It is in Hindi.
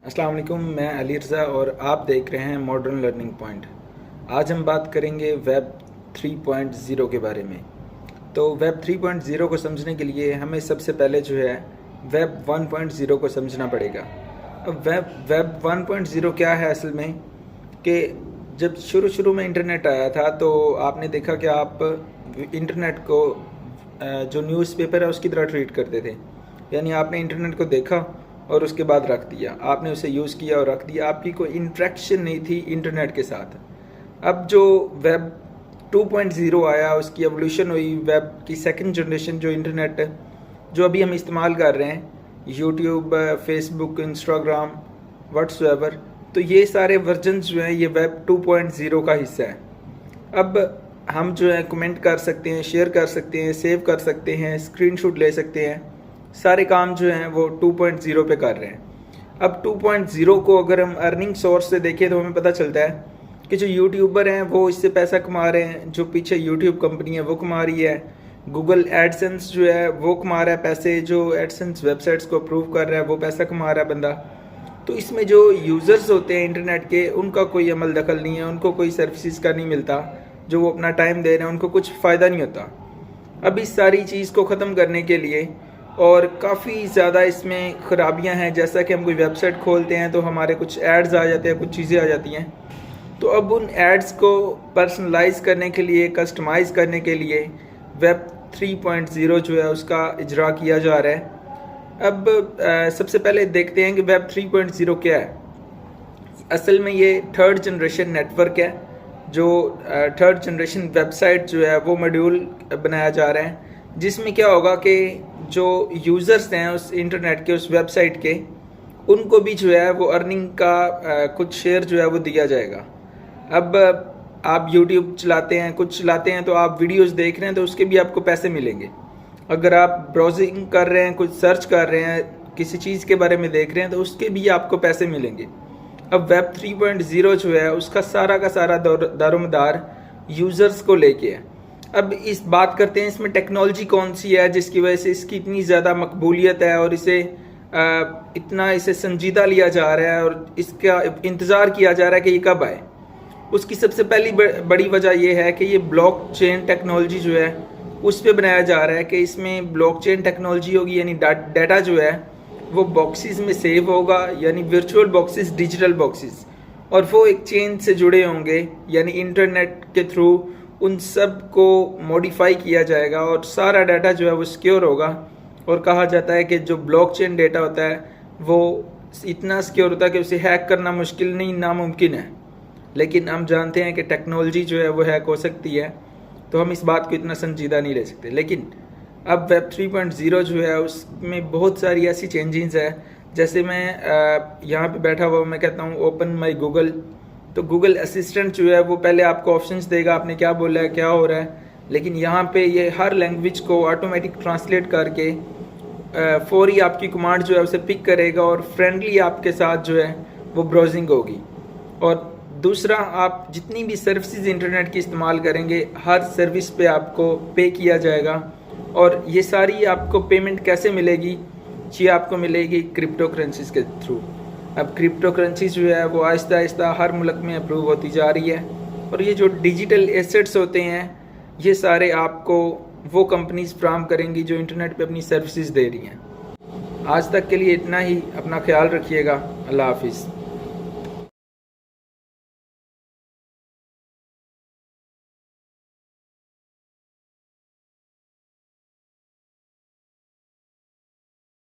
अस्सलाम वालेकुम, मैं अली रज़ा और आप देख रहे हैं मॉडर्न लर्निंग पॉइंट। आज हम बात करेंगे वेब 3.0 के बारे में। तो वेब 3.0 को समझने के लिए हमें सबसे पहले जो है वेब 1.0 को समझना पड़ेगा। अब वेब 1.0 क्या है असल में, कि जब शुरू में इंटरनेट आया था तो आपने देखा कि आप इंटरनेट को जो न्यूज़पेपर है उसकी तरह ट्रीट करते थे। यानी आपने इंटरनेट को देखा और उसके बाद रख दिया, आपने उसे यूज़ किया और रख दिया, आपकी कोई इंटरेक्शन नहीं थी इंटरनेट के साथ। अब जो वेब 2.0 आया, उसकी एवोल्यूशन हुई, वेब की सेकंड जनरेशन जो इंटरनेट जो अभी हम इस्तेमाल कर रहे हैं, यूट्यूब, फेसबुक, इंस्टाग्राम, व्हाट्सएवर, तो ये सारे वर्जन जो हैं ये वेब 2.0 का हिस्सा है। अब हम जो है कमेंट कर सकते हैं, शेयर कर सकते हैं, सेव कर सकते हैं, स्क्रीनशॉट ले सकते हैं, सारे काम जो हैं वो 2.0 पे कर रहे हैं। अब 2.0 को अगर हम अर्निंग सोर्स से देखें तो हमें पता चलता है कि जो यूट्यूबर हैं वो इससे पैसा कमा रहे हैं, जो पीछे यूट्यूब कंपनी है वो कमा रही है, गूगल एडसेंस जो है वो कमा रहा है पैसे, जो एडसेंस वेबसाइट्स को अप्रूव कर रहा है वो पैसा कमा रहा है बंदा। तो इसमें जो यूज़र्स होते हैं इंटरनेट के, उनका कोई अमल दखल नहीं है, उनको कोई सर्विसेज का नहीं मिलता, जो वो अपना टाइम दे रहे हैं उनको कुछ फ़ायदा नहीं होता। अब इस सारी चीज़ को ख़त्म करने के लिए, और काफ़ी ज़्यादा इसमें ख़राबियाँ हैं, जैसा कि हम कोई वेबसाइट खोलते हैं तो हमारे कुछ एड्स आ जाते हैं, कुछ चीज़ें आ जाती हैं। तो अब उन एड्स को पर्सनलाइज करने के लिए, कस्टमाइज़ करने के लिए वेब 3.0 जो है उसका इजरा किया जा रहा है। अब सबसे पहले देखते हैं कि वेब 3.0 क्या है। असल में ये थर्ड जनरेशन नेटवर्क है, जो थर्ड जनरेशन वेबसाइट जो है वो मॉड्यूल बनाया जा रहा है, जिसमें क्या होगा कि जो यूज़र्स हैं उस इंटरनेट के, उस वेबसाइट के, उनको भी जो है वो अर्निंग का कुछ शेयर जो है वो दिया जाएगा। अब आप यूट्यूब चलाते हैं, कुछ चलाते हैं तो आप वीडियोस देख रहे हैं तो उसके भी आपको पैसे मिलेंगे। अगर आप ब्राउजिंग कर रहे हैं, कुछ सर्च कर रहे हैं, किसी चीज़ के बारे में देख रहे हैं तो उसके भी आपको पैसे मिलेंगे। अब वेब 3.0 जो है उसका सारा का सारा दारोमदार यूज़र्स को लेके है। अब इस बात करते हैं इसमें टेक्नोलॉजी कौन सी है जिसकी वजह से इसकी इतनी ज़्यादा मकबूलियत है और इसे संजीदा लिया जा रहा है और इसका इंतज़ार किया जा रहा है कि ये कब आए। उसकी सबसे पहली बड़ी वजह यह है कि ये ब्लॉकचेन टेक्नोलॉजी जो है उस पर बनाया जा रहा है कि इसमें ब्लॉकचेन टेक्नोलॉजी होगी, यानी डाटा जो है वो बॉक्सेस में सेव होगा, यानी वर्चुअल बॉक्सेस, डिजिटल बॉक्सेस, और वो एक चेन से जुड़े होंगे, यानी इंटरनेट के थ्रू उन सब को मॉडिफाई किया जाएगा और सारा डाटा जो है वो सिक्योर होगा। और कहा जाता है कि जो ब्लॉकचेन डाटा होता है वो इतना सिक्योर होता है कि उसे हैक करना मुश्किल नहीं, नामुमकिन है। लेकिन हम जानते हैं कि टेक्नोलॉजी जो है वो हैक हो सकती है, तो हम इस बात को इतना संजीदा नहीं ले सकते। लेकिन अब वेब 3.0 जो है उसमें बहुत सारी ऐसी चेंजेस है, जैसे मैं यहाँ पे बैठा हुआ मैं कहता हूँ ओपन माई गूगल, तो गूगल असिस्टेंट जो है वो पहले आपको ऑप्शंस देगा, आपने क्या बोला है, क्या हो रहा है, लेकिन यहाँ पे ये हर लैंग्वेज को ऑटोमेटिक ट्रांसलेट करके फौरी आपकी कमांड जो है उसे पिक करेगा और फ्रेंडली आपके साथ जो है वो ब्राउजिंग होगी। और दूसरा, आप जितनी भी सर्विसेज इंटरनेट की इस्तेमाल करेंगे हर सर्विस पे आपको पे किया जाएगा। और ये सारी आपको पेमेंट कैसे मिलेगी? ये आपको मिलेगी क्रिप्टो करेंसीज के थ्रू। अब क्रिप्टो करेंसी जो है वो आहिस्ता आहिस्ता हर मुल्क में अप्रूव होती जा रही है, और ये जो डिजिटल एसेट्स होते हैं ये सारे आपको वो कंपनीज फ्राहम करेंगी जो इंटरनेट पे अपनी सर्विसेज दे रही हैं। आज तक के लिए इतना ही, अपना ख्याल रखिएगा, अल्लाह हाफिज़।